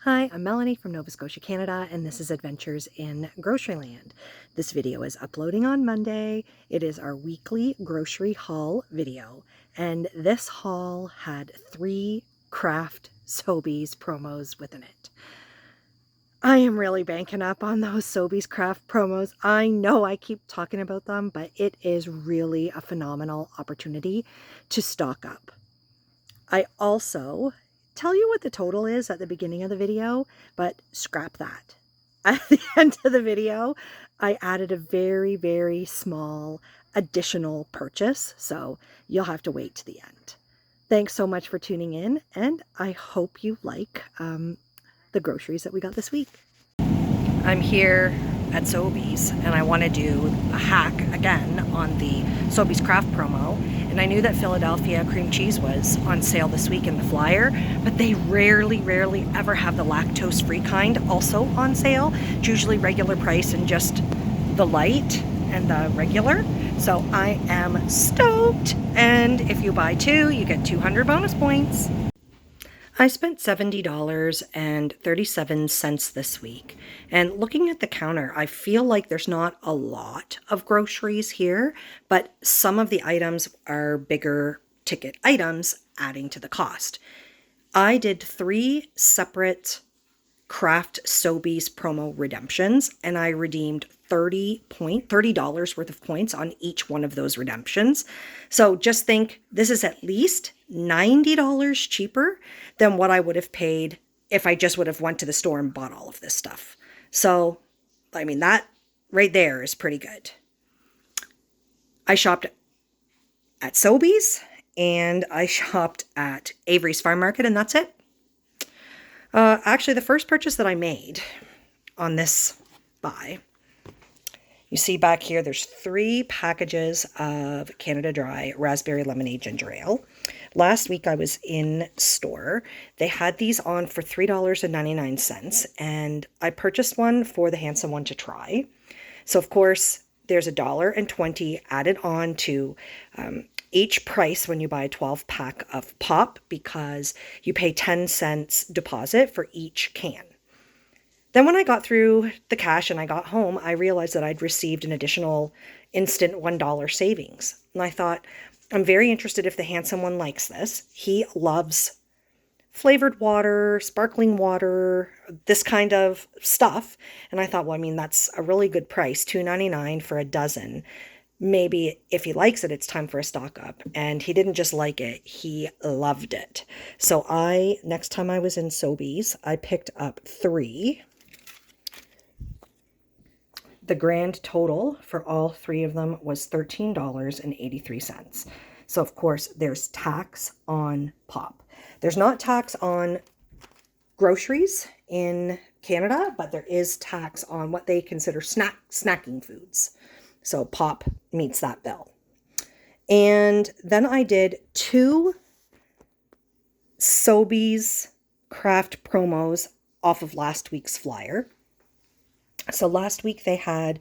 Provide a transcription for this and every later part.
Hi, I'm Melanie from Nova Scotia, Canada, and this is Adventures in Groceryland. This video is uploading on Monday. It is our weekly grocery haul video, and this haul had 3 Kraft Sobeys promos within it. I am really banking up on those Sobeys Kraft promos. I know I keep talking about them, but it is really a phenomenal opportunity to stock up. I also tell you what the total is at the beginning of the video, but scrap that. At the end of the video, I added a very, very small additional purchase, so you'll have to wait to the end. Thanks so much for tuning in, and I hope you like the groceries that we got this week. I'm here at Sobeys, and I want to do a hack again on the Sobeys Kraft promo. And I knew that Philadelphia cream cheese was on sale this week in the flyer, but they rarely ever have the lactose-free kind also on sale. It's usually regular price and just the light and the regular. So I am stoked. And if you buy 2, you get 200 bonus points. I spent $70.37 this week, and looking at the counter, I feel like there's not a lot of groceries here, but some of the items are bigger ticket items, adding to the cost. I did 3 separate Kraft Sobeys promo redemptions, and I redeemed $30 worth of points on each one of those redemptions. So just think, this is at least $90 cheaper than what I would have paid if I just would have went to the store and bought all of this stuff. So, I mean, that right there is pretty good. I shopped at Sobeys and I shopped at Avery's Farm Market, and that's it. Actually, the first purchase that I made on this buy, you see back here, there's 3 packages of Canada Dry Raspberry Lemonade Ginger Ale. Last week I was in store. They had these on for $3.99, and I purchased one for the handsome one to try. So, of course, there's $1.20 added on to each price when you buy a 12-pack of pop, because you pay 10 cents deposit for each can. Then when I got through the cash and I got home, I realized that I'd received an additional instant $1 savings. And I thought, I'm very interested if the handsome one likes this. He loves flavored water, sparkling water, this kind of stuff. And I thought, well, I mean, that's a really good price, $2.99 for a dozen. Maybe if he likes it, it's time for a stock up. And he didn't just like it, he loved it. So next time I was in Sobeys, I picked up 3. The grand total for all 3 of them was $13.83. So, of course, there's tax on pop. There's not tax on groceries in Canada, but there is tax on what they consider snacking foods. So pop meets that bill. And then I did 2 Sobeys Kraft promos off of last week's flyer. So last week they had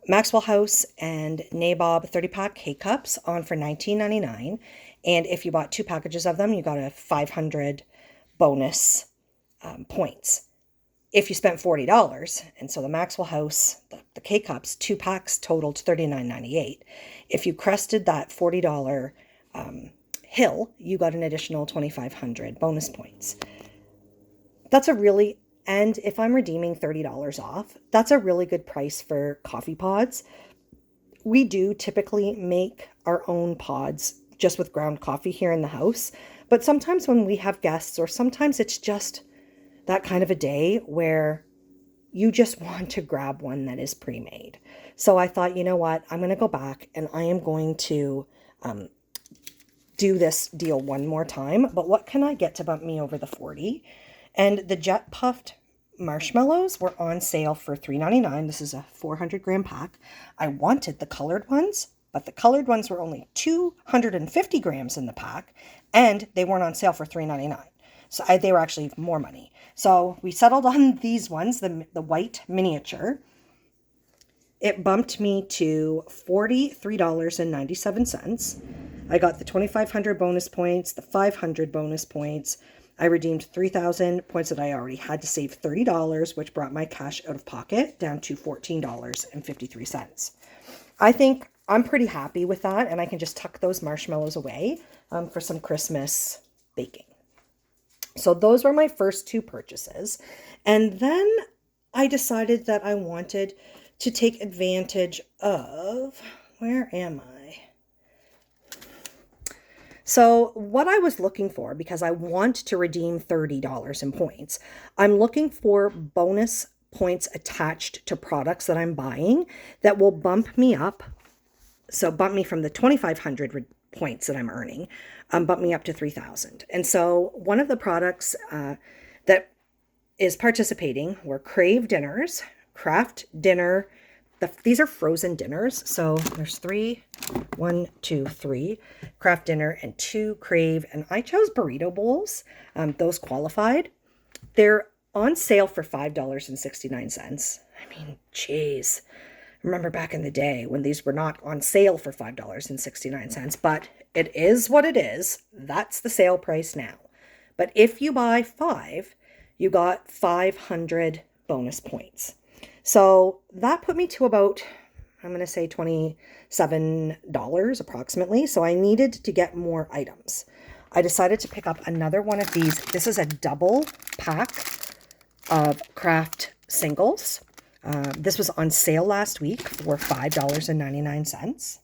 Maxwell House and Nabob 30-pack K-Cups on for $19.99. And if you bought 2 packages of them, you got a 500 bonus points. If you spent $40, and so the Maxwell House, the K-Cups, 2 packs totaled $39.98. If you crested that $40 hill, you got an additional 2,500 bonus points. And if I'm redeeming $30 off, that's a really good price for coffee pods. We do typically make our own pods just with ground coffee here in the house, but sometimes when we have guests, or sometimes it's just that kind of a day where you just want to grab one that is pre-made. So I thought, you know what, I'm going to go back and I am going to do this deal one more time. But what can I get to bump me over the 40? And the jet puffed marshmallows were on sale for $3.99. This is a 400-gram pack. I wanted the colored ones, but the colored ones were only 250 grams in the pack, and they weren't on sale for $3.99. So they were actually more money. So we settled on these ones, the white miniature. It bumped me to $43.97. I got the 2,500 bonus points, the 500 bonus points. I redeemed 3,000 points that I already had to save $30, which brought my cash out of pocket down to $14.53. I think I'm pretty happy with that, and I can just tuck those marshmallows away for some Christmas baking. So those were my first two purchases. And then I decided that I wanted to take advantage of, where am I? So what I was looking for, because I want to redeem $30 in points, I'm looking for bonus points attached to products that I'm buying that will bump me up. So bump me from the 2,500 points that I'm earning, bump me up to 3,000. And so one of the products that is participating were Crave dinners, Kraft dinner. These are frozen dinners. So there's 3, 1, 2, 3 Kraft dinner and 2 Crave. And I chose burrito bowls. Those qualified. They're on sale for $5.69. I mean, geez. Remember back in the day when these were not on sale for $5.69, but it is what it is. That's the sale price now. But if you buy 5, you got 500 bonus points. So that put me to about, I'm going to say $27 approximately. So I needed to get more items. I decided to pick up another one of these. This is a double pack of Kraft singles. This was on sale last week for $5.99.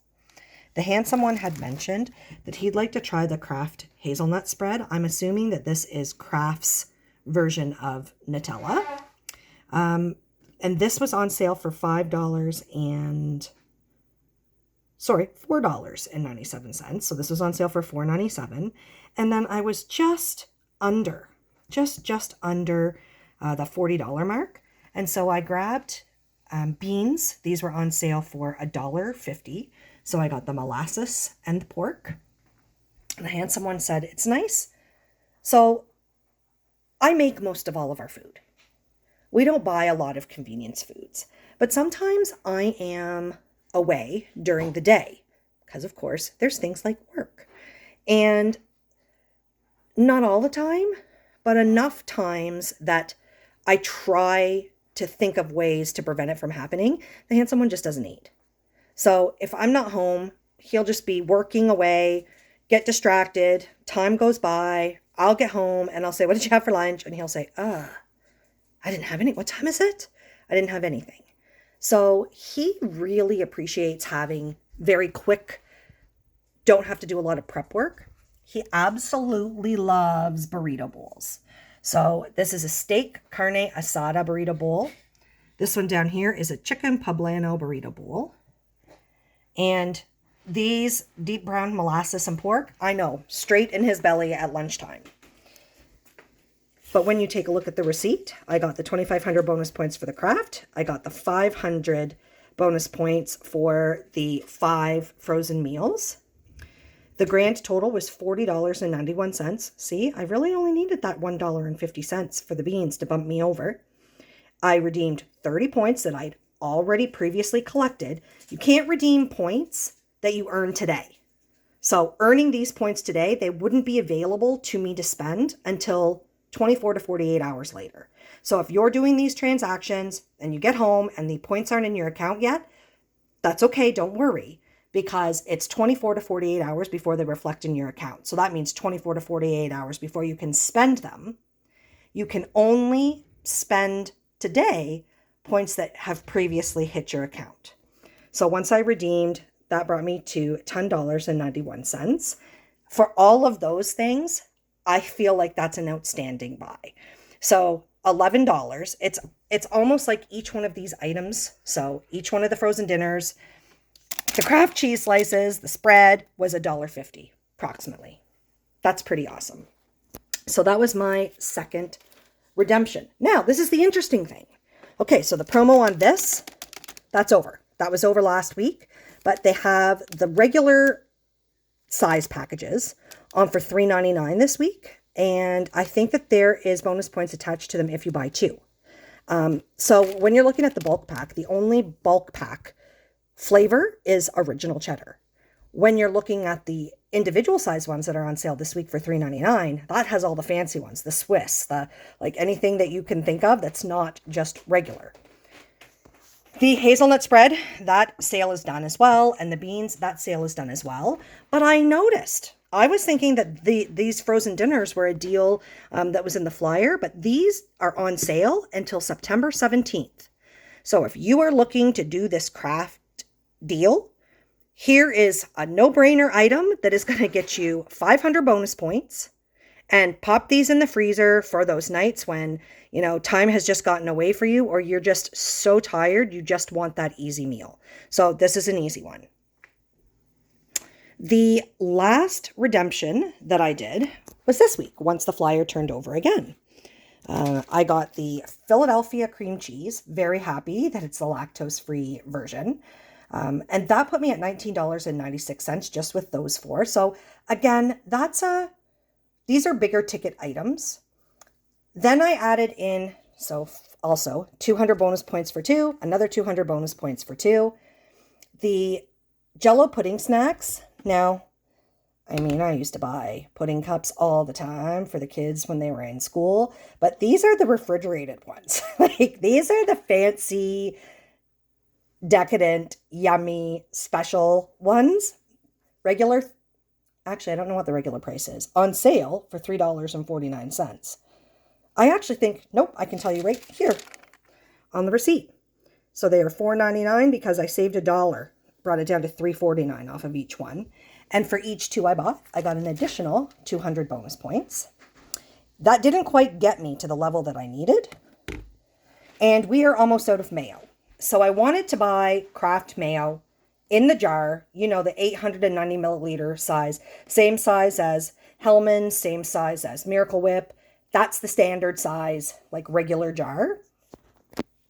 The handsome one had mentioned that he'd like to try the Kraft hazelnut spread. I'm assuming that this is Kraft's version of Nutella. And this was on sale for $4.97. So this was on sale for $4.97. And then I was just under the $40 mark. And so I grabbed beans. These were on sale for $1.50. So I got the molasses and the pork. The handsome one said, it's nice. So I make most of all of our food. We don't buy a lot of convenience foods. But sometimes I am away during the day. Because, of course, there's things like work. And not all the time, but enough times that I try to think of ways to prevent it from happening. The handsome one just doesn't eat. So if I'm not home, he'll just be working away, get distracted, time goes by, I'll get home and I'll say, what did you have for lunch? And he'll say, I didn't have any. What time is it? I didn't have anything. So he really appreciates having very quick, don't have to do a lot of prep work. He absolutely loves burrito bowls. So this is a steak carne asada burrito bowl. This one down here is a chicken poblano burrito bowl. And these deep brown molasses and pork, I know, straight in his belly at lunchtime. But when you take a look at the receipt, I got the 2,500 bonus points for the Kraft. I got the 500 bonus points for the 5 frozen meals. The grand total was $40.91. See, I really only needed that $1.50 for the beans to bump me over. I redeemed 30 points that I'd already previously collected. You can't redeem points that you earn today. So earning these points today, they wouldn't be available to me to spend until 24 to 48 hours later. So if you're doing these transactions and you get home and the points aren't in your account yet, that's okay, don't worry. Because it's 24 to 48 hours before they reflect in your account. So that means 24 to 48 hours before you can spend them. You can only spend today points that have previously hit your account. So once I redeemed, that brought me to $10.91. For all of those things, I feel like that's an outstanding buy. So $11, it's almost like each one of these items. So each one of the frozen dinners, the Kraft cheese slices, the spread was $1.50 approximately. That's pretty awesome. So that was my second redemption. Now, this is the interesting thing. Okay, so the promo on this, that's over. That was over last week, but they have the regular size packages on for $3.99 this week. And I think that there is bonus points attached to them if you buy 2. So when you're looking at the bulk pack, the only bulk pack flavor is original cheddar. When you're looking at the individual size ones that are on sale this week for $3.99, that has all the fancy ones, the Swiss, the like anything that you can think of that's not just regular. The hazelnut spread, that sale is done as well. And the beans, that sale is done as well. But I noticed, I was thinking that these frozen dinners were a deal that was in the flyer, but these are on sale until September 17th. So if you are looking to do this Kraft deal, here is a no-brainer item that is going to get you 500 bonus points, and pop these in the freezer for those nights when, time has just gotten away for you, or you're just so tired, you just want that easy meal. So this is an easy one. The last redemption that I did was this week, once the flyer turned over again. I got the Philadelphia cream cheese, very happy that it's the lactose-free version. And that put me at $19.96 just with those four. So again, these are bigger ticket items. Then I added in, so also 200 bonus points for two, another 200 bonus points for two. The Jell-O pudding snacks. Now, I used to buy pudding cups all the time for the kids when they were in school, but these are the refrigerated ones. Like, these are the fancy, decadent, yummy, special ones. Actually, I don't know what the regular price is. On sale for $3.49. I actually think, nope, I can tell you right here on the receipt. So they are $4.99 because I saved $1, brought it down to $3.49 off of each one. And for each two I bought, I got an additional 200 bonus points. That didn't quite get me to the level that I needed. And we are almost out of mayo. So I wanted to buy Kraft mayo in the jar, the 890 milliliter size, same size as Hellmann's, same size as Miracle Whip. That's the standard size, like regular jar.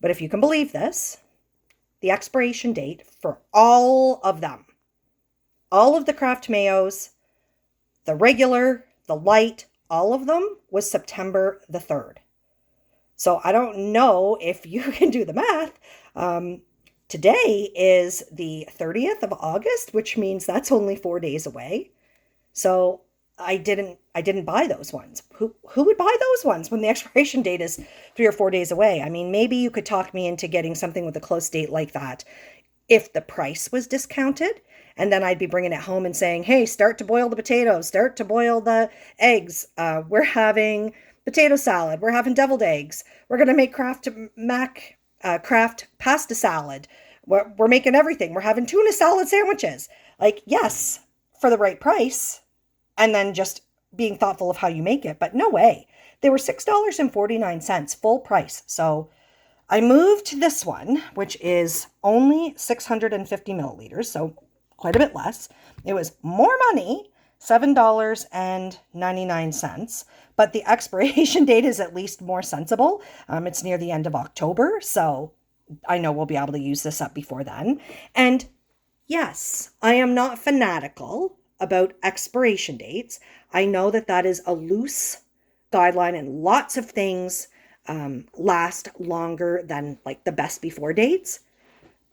But if you can believe this, the expiration date for all of them, all of the Kraft mayos, the regular, the light, all of them was September the 3rd. So I don't know if you can do the math. Today is the 30th of August, which means that's only 4 days away. So I didn't buy those ones. Who would buy those ones when the expiration date is 3 or 4 days away? Maybe you could talk me into getting something with a close date like that if the price was discounted, and then I'd be bringing it home and saying, hey, start to boil the potatoes, start to boil the eggs. We're having potato salad. We're having deviled eggs. We're going to make Kraft pasta salad. We're making everything. We're having tuna salad sandwiches. Like, yes, for the right price. And then just being thoughtful of how you make it. But no way. They were $6.49 full price. So I moved to this one, which is only 650 milliliters. So quite a bit less. It was more money, $7.99. But the expiration date is at least more sensible. It's near the end of October. So I know we'll be able to use this up before then. And yes, I am not fanatical about expiration dates. I know that is a loose guideline, and lots of things last longer than like the best before dates.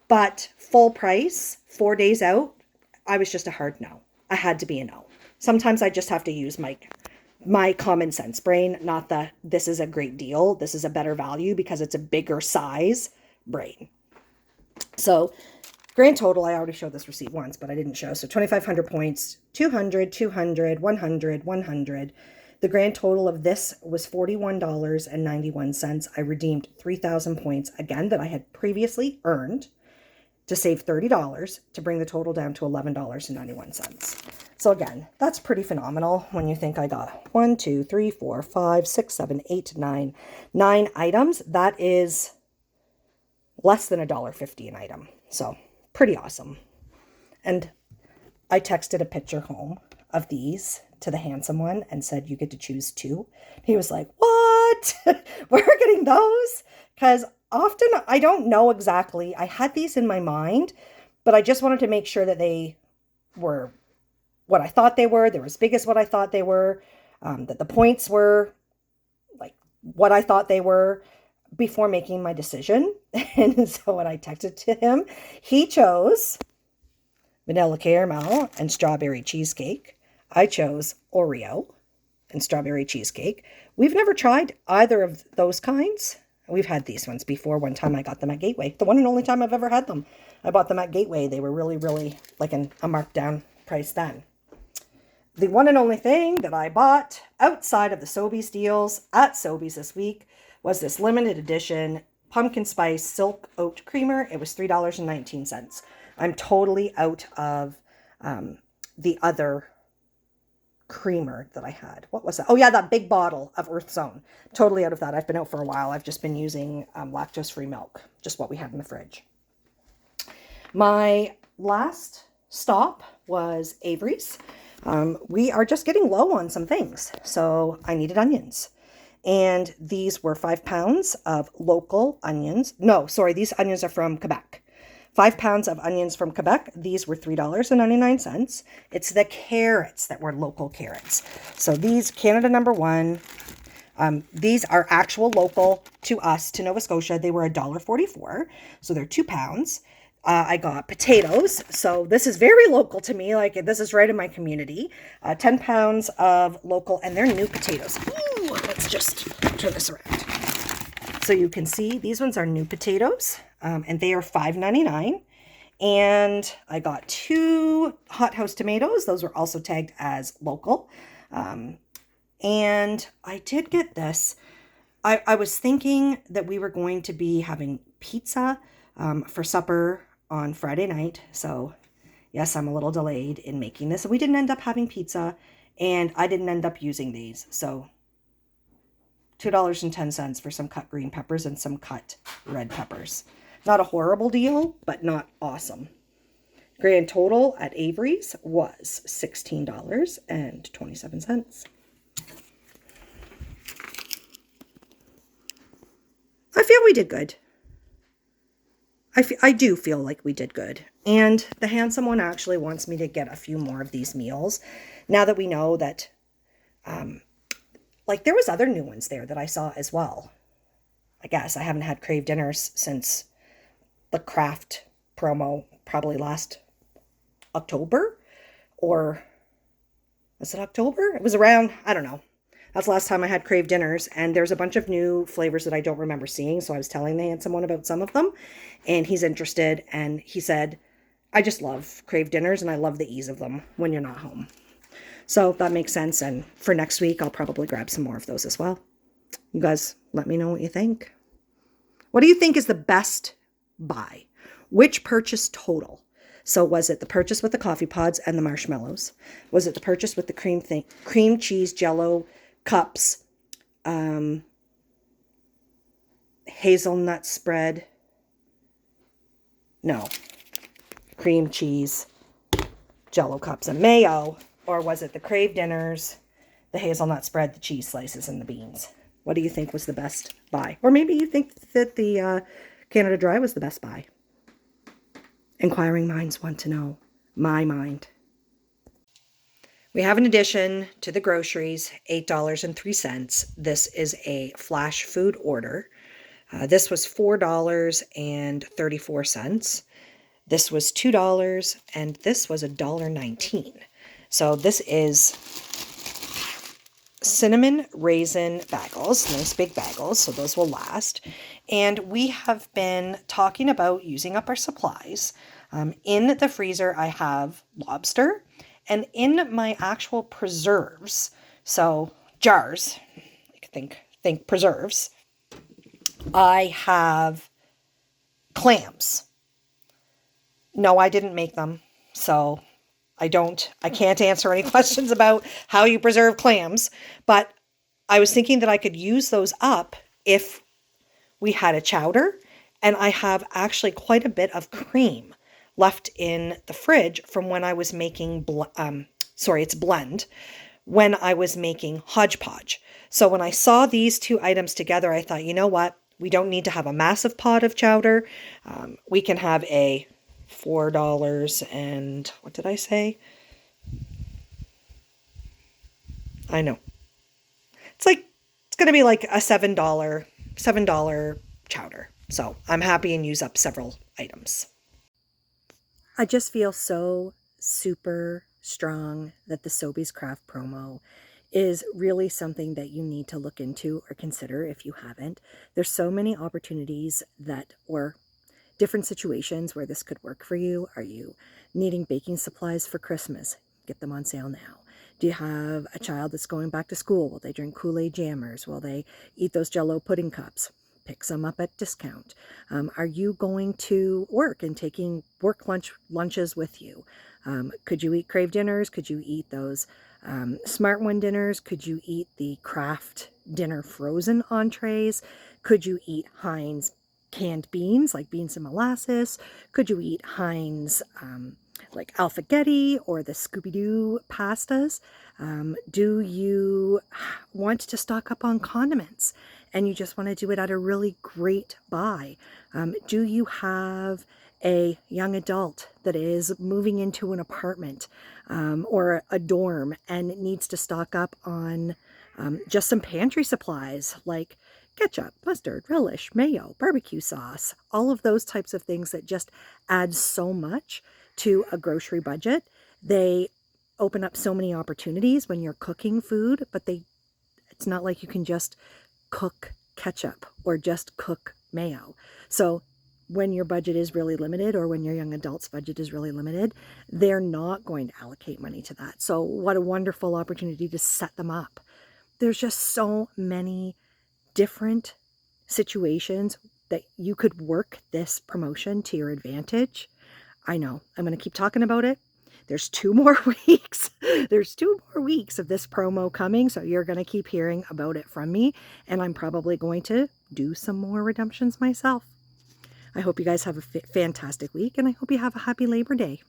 But full price, 4 days out, I was just a hard no. I had to be a no. Sometimes I just have to use my common sense brain, not the this is a great deal, this is a better value because it's a bigger size brain. So grand total, I already showed this receipt once, but I didn't show. So 2,500 points, 200, 200, 100, 100. The grand total of this was $41.91. I redeemed 3,000 points, again, that I had previously earned to save $30 to bring the total down to $11.91. So again, that's pretty phenomenal when you think I got 1, 2, 3, 4, 5, 6, 7, 8, 9 items. That is less than $1.50 an item. So pretty awesome. And I texted a picture home of these to the handsome one and said, you get to choose two. He was like, what? We're getting those? Because often I don't know exactly. I had these in my mind, but I just wanted to make sure that they were what I thought they were. They were as big as what I thought they were. That the points were like what I thought they were before making my decision. And so when I texted to him, he chose vanilla caramel and strawberry cheesecake. I chose Oreo and strawberry cheesecake. We've never tried either of those kinds. We've had these ones before. One time I got them at Gateway. The one and only time I've ever had them. I bought them at Gateway. They were really, really like a markdown price then. The one and only thing that I bought outside of the Sobeys deals at Sobeys this week was this limited edition pumpkin spice silk oat creamer. It was $3.19. I'm totally out of the other creamer that I had. What was that? Oh yeah, that big bottle of Earth Zone. Totally out of that. I've been out for a while. I've just been using lactose-free milk, just what we had in the fridge. My last stop was Avery's. We are just getting low on some things, so I needed onions. And these were 5 pounds of local onions. No, sorry, these onions are from Quebec. 5 pounds of onions from Quebec. These were $3.99. It's the carrots that were local carrots. So these, Canada number 1, these are actual local to us, to Nova Scotia. They were $1.44, so they're 2 pounds. I got potatoes. So this is very local to me. Like, this is right in my community. 10 pounds of local, and they're new potatoes. Ooh, let's just turn this around. So you can see these ones are new potatoes, and they are $5.99. And I got 2 hothouse tomatoes. Those were also tagged as local. And I did get this. I was thinking that we were going to be having pizza for supper on Friday night. So yes, I'm a little delayed in making this. We didn't end up having pizza, and I didn't end up using these. So $2.10 for some cut green peppers and some cut red peppers. Not a horrible deal, but not awesome. Grand total at Avery's was $16.27. I feel we did good. I do feel like we did good. And the handsome one actually wants me to get a few more of these meals. Now that we know that, like, there was other new ones there that I saw as well. I guess I haven't had Crave dinners since the Kraft promo, probably last October. Or was it October? It was around, I don't know. That's the last time I had Crave dinners, and there's a bunch of new flavors that I don't remember seeing, so I was telling the handsome one about some of them, and he's interested, and he said, I just love Crave dinners, and I love the ease of them when you're not home. So that makes sense, and for next week, I'll probably grab some more of those as well. You guys, let me know what you think. What do you think is the best buy? Which purchase total? So was it the purchase with the coffee pods and the marshmallows? Was it the purchase with the cream cheese jello cups, hazelnut spread? No. Cream cheese, jello cups, and mayo? Or was it the Crave dinners, the hazelnut spread, the cheese slices, and the beans? What do you think was the best buy? Or maybe you think that the Canada Dry was the best buy. Inquiring minds want to know. My mind. We have an addition to the groceries, $8.03. This is a flash food order. This was $4.34. This was $2, and this was $1.19. So this is cinnamon raisin bagels, nice big bagels, so those will last. And we have been talking about using up our supplies. In the freezer, I have lobster. And in my actual preserves, so jars, think preserves, I have clams. No, I didn't make them, so I can't answer any questions about how you preserve clams, but I was thinking that I could use those up if we had a chowder, and I have actually quite a bit of cream left in the fridge from when I was making, it's blend, when I was making hodgepodge. So when I saw these two items together, I thought, you know what? We don't need to have a massive pot of chowder. We can have a $4 and, what did I say? I know. It's going to be like a $7 chowder. So I'm happy and use up several items. I just feel so super strong that the Sobeys Kraft promo is really something that you need to look into or consider if you haven't. There's so many opportunities that, or different situations where this could work for you. Are you needing baking supplies for Christmas? Get them on sale now. Do you have a child that's going back to school? Will they drink Kool-Aid jammers? Will they eat those Jell-O pudding cups? Pick some up at discount. Are you going to work and taking work lunches with you? Could you eat Crave dinners? Could you eat those Smart One dinners? Could you eat the Kraft dinner frozen entrees? Could you eat Heinz canned beans, like beans and molasses? Could you eat Heinz like alfaghetti or the Scooby-Doo pastas? Do you want to stock up on condiments and you just want to do it at a really great buy? Do you have a young adult that is moving into an apartment or a dorm and needs to stock up on just some pantry supplies like ketchup, mustard, relish, mayo, barbecue sauce, all of those types of things that just add so much to a grocery budget? They open up so many opportunities when you're cooking food, but it's not like you can just cook ketchup or just cook mayo. So when your budget is really limited, or when your young adult's budget is really limited, they're not going to allocate money to that. So what a wonderful opportunity to set them up. There's just so many different situations that you could work this promotion to your advantage. I know I'm going to keep talking about it. There's 2 more weeks. There's 2 more weeks of this promo coming, so you're going to keep hearing about it from me, and I'm probably going to do some more redemptions myself. I hope you guys have a fantastic week, and I hope you have a happy Labor Day.